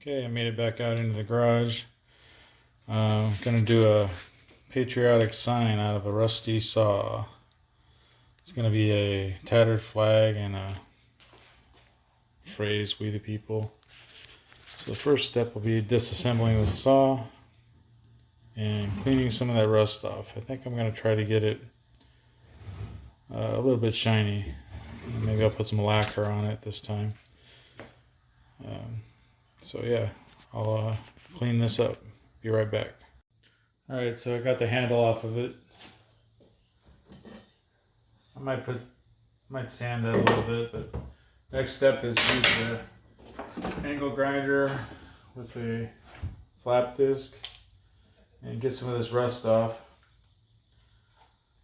Okay, I made it back out into the garage. I'm gonna do a patriotic sign out of a rusty saw. It's gonna be a tattered flag and a phrase, "We the people." So the first step will be disassembling the saw and cleaning some of that rust off. I think I'm gonna try to get it a little bit shiny. Maybe I'll put some lacquer on it this time. So yeah, I'll clean this up. Be right back. Alright, so I got the handle off of it. I might sand that a little bit, but next step is use the angle grinder with a flap disc and get some of this rust off.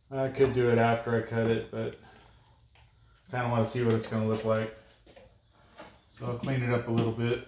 I could do it after I cut it, but I kind of want to see what it's going to look like. So I'll clean it up a little bit.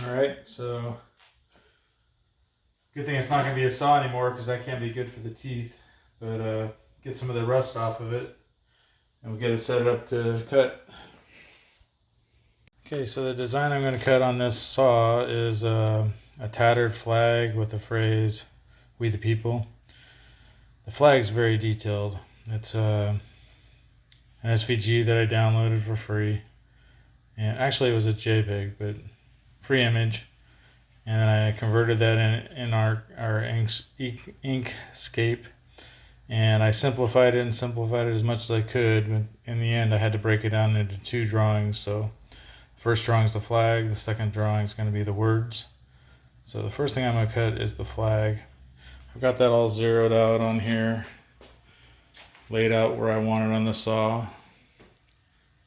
Alright, so good thing it's not going to be a saw anymore because that can't be good for the teeth. But get some of the rust off of it and we'll get it set up to cut. Okay, so the design I'm going to cut on this saw is a tattered flag with the phrase, "We the people." The flag's very detailed. It's an SVG that I downloaded for free. And actually it was a JPEG, but free image. And I converted that in our Inkscape. And I simplified it as much as I could. But in the end, I had to break it down into two drawings. So the first drawing is the flag. The second drawing is going to be the words. So the first thing I'm going to cut is the flag. I've got that all zeroed out on here, laid out where I want it on the saw.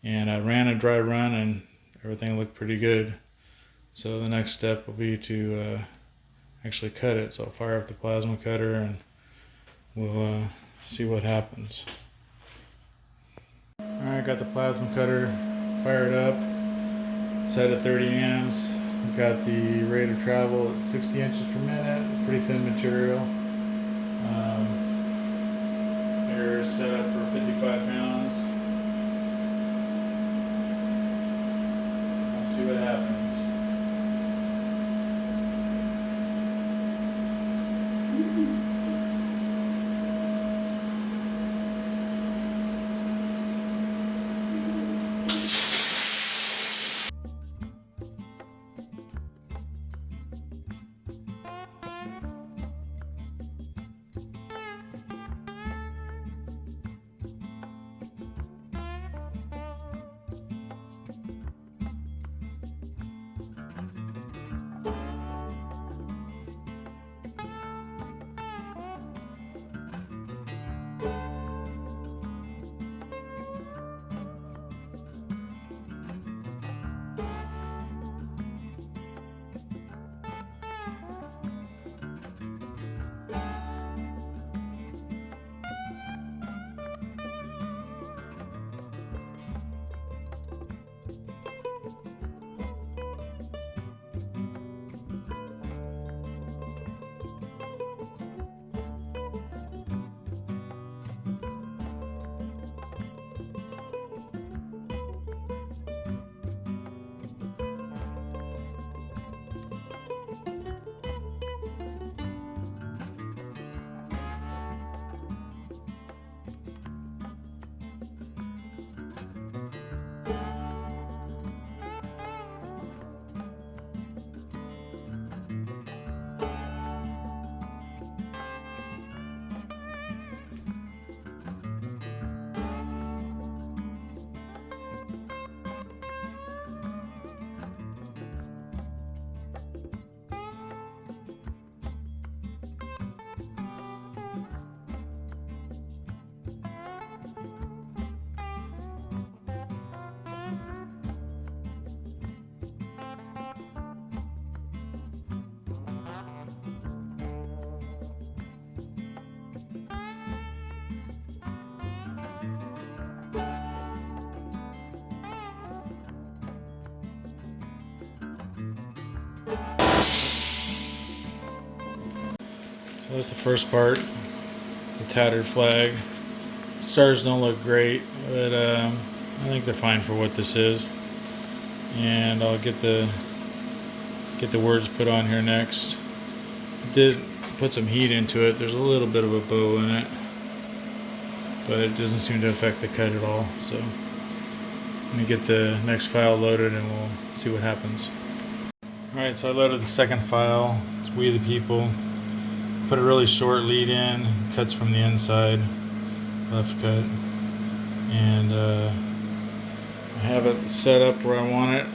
And I ran a dry run and everything looked pretty good. So the next step will be to actually cut it. So I'll fire up the plasma cutter and we'll see what happens. Alright, got the plasma cutter fired up, set at 30 amps. We've got the rate of travel at 60 inches per minute. It's pretty thin material. Air is set up for 55 pounds. We'll see what happens. So that's the first part, the tattered flag. The stars don't look great, but I think they're fine for what this is. And I'll get the words put on here next. Did put some heat into it. There's a little bit of a bow in it, but it doesn't seem to affect the cut at all. So I'm gonna get the next file loaded and we'll see what happens. Alright, so I loaded the second file. It's We the People. Put a really short lead in, cuts from the inside, left cut. And I have it set up where I want it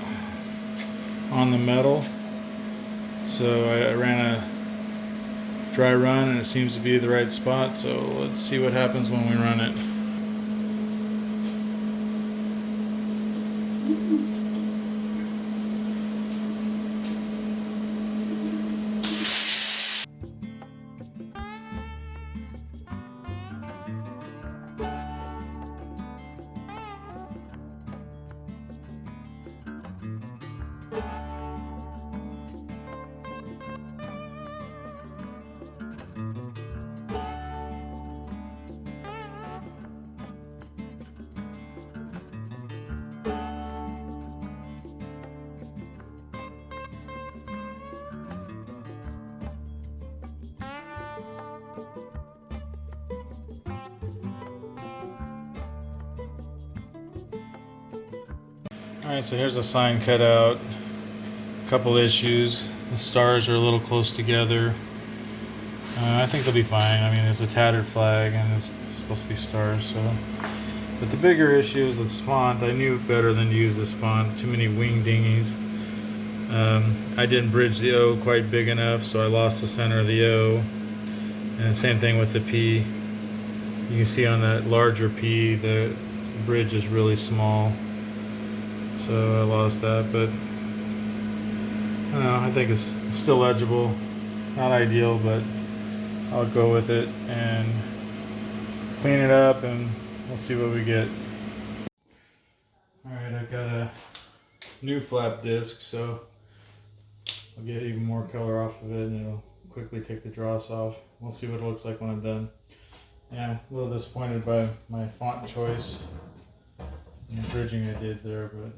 on the metal. So I ran a dry run and it seems to be the right spot. So let's see what happens when we run it. Alright, so here's a sign cut out. A couple issues. The stars are a little close together. I think they'll be fine. I mean, it's a tattered flag and it's supposed to be stars, so. But the bigger issue is this font. I knew better than to use this font. Too many wing dingies. I didn't bridge the O quite big enough, so I lost the center of the O. And the same thing with the P. You can see on that larger P, the bridge is really small. So I lost that, but I don't know, I think it's still legible. Not ideal, but I'll go with it and clean it up and we'll see what we get. Alright, I've got a new flap disc, so I'll get even more color off of it and it'll quickly take the dross off. We'll see what it looks like when I'm done. Yeah, a little disappointed by my font choice and the bridging I did there, but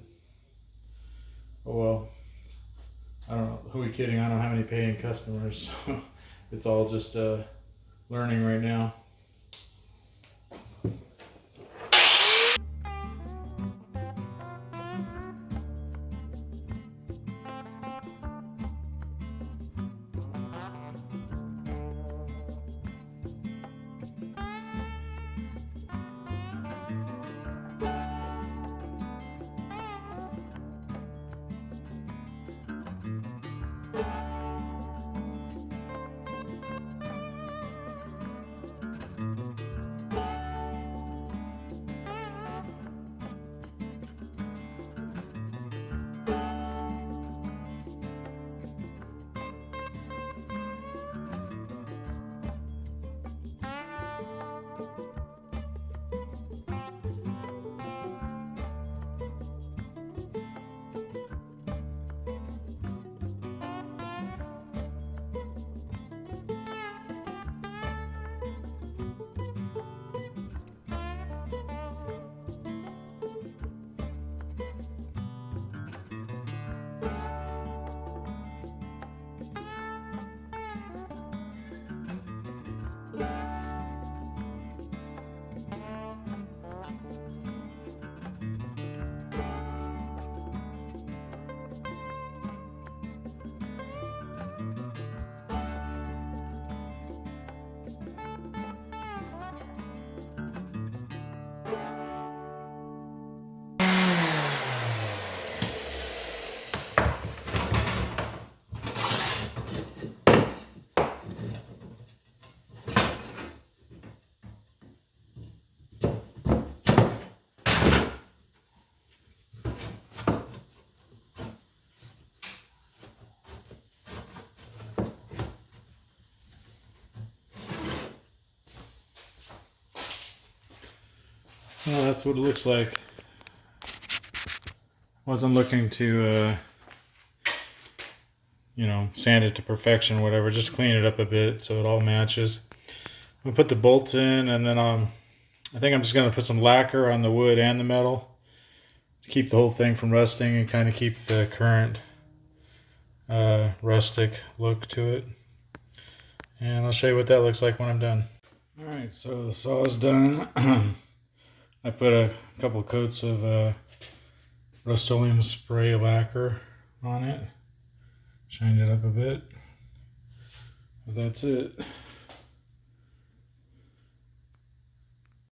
oh well. I don't know, who are we kidding? I don't have any paying customers, so it's all just learning right now. Well, that's what it looks like. Wasn't looking to you know, sand it to perfection, whatever. Just clean it up a bit so it all matches. I'm gonna put the bolts in, and then I think I'm just gonna put some lacquer on the wood and the metal to keep the whole thing from rusting and kind of keep the current rustic look to it. And I'll show you what that looks like when I'm done. All right, so the saw is done. I put a couple coats of Rust-Oleum spray lacquer on it. Shined it up a bit. But that's it.